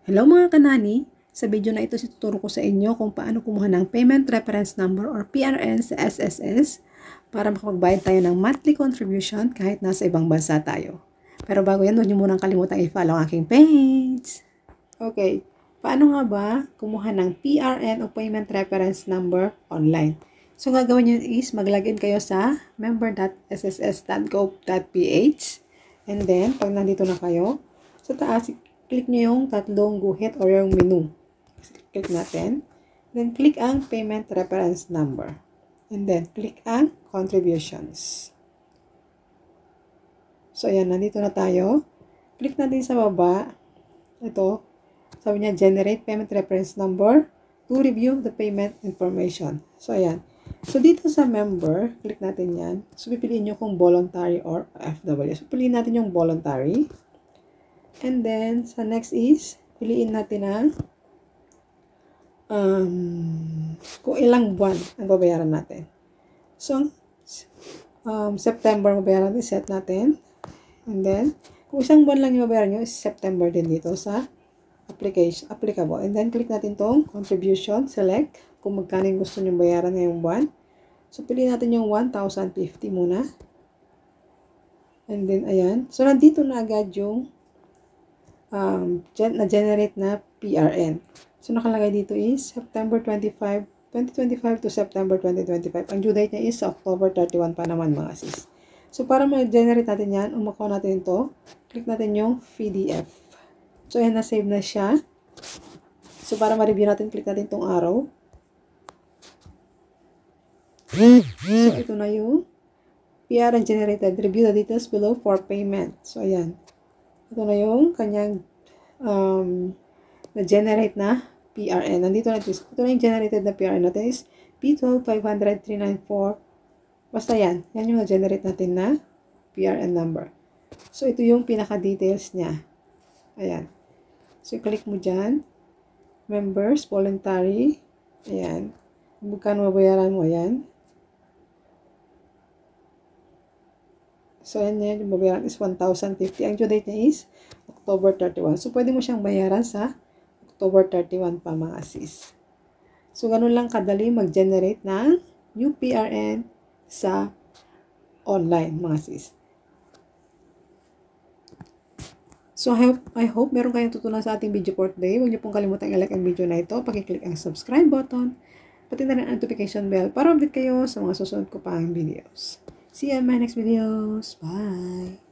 Hello mga kanani! Sa video na ito, tuturo ko sa inyo kung paano kumuha ng Payment Reference Number or PRN sa SSS para makapagbayad tayo ng monthly contribution kahit nasa ibang bansa tayo. Pero bago yan, huwag niyo munang kalimutang i-follow ang aking page. Okay, paano nga ba kumuha ng PRN o Payment Reference Number online? So, gagawin niyo is mag-login kayo sa member.sss.gov.ph and then, pag nandito na kayo, sa taas, click nyo yung tatlong guhit or yung menu. Click natin. Then, click ang Payment Reference Number. And then, click ang Contributions. So, ayan. Nandito na tayo. Click natin sa baba. Ito. Sabi niya, Generate Payment Reference Number to review the payment information. So, ayan. So, dito sa member, click natin yan. So, pipiliin nyo kung voluntary or FW. So, piliin natin yung voluntary. And then, sa next is, piliin natin ang kung ilang buwan ang babayaran natin. So, September mabayaran natin, set natin. And then, kung isang buwan lang yung babayaran nyo, is September din dito sa application, applicable. And then, click natin tong contribution, select kung magkano yung gusto nyo bayaran ngayong buwan. So, piliin natin yung 1,050 muna. And then, ayan. So, nandito na agad yung na-generate na PRN. So, nakalagay dito is September 25, 2025 to September 2025. Ang due date niya is October 31 pa naman mga sis. So, para ma-generate natin yan, umakuha natin ito, click natin yung PDF. So, ayan, na-save na siya. So, para ma-review natin, click natin itong arrow. So, ito na yung PRN generated. Review the details below for payment. So, ayan. Ito na yung kanyang na-generate na PRN. Nandito na ito. Ito na yung generated na PRN natin is P12,500,394. Basta yan. Yan yung na-generate natin na PRN number. So, ito yung pinaka-details niya. Ayan. So, click mo dyan. Members, voluntary. Ayan. Magkano mabayaran mo. Ayan. So, yan yan. Yung babayaran is 1,050. Ang due date niya is October 31. So, pwede mo siyang bayaran sa October 31 pa mga sis. So, ganun lang kadali mag-generate ng new PRN sa online mga sis. So, I hope meron kayong tutunan sa ating video for today. Huwag niyo pong kalimutan i-like ang video na ito. Pakiclick ang subscribe button. Pati na rin ang notification bell para update kayo sa mga susunod ko pang videos. See you in my next videos. Bye!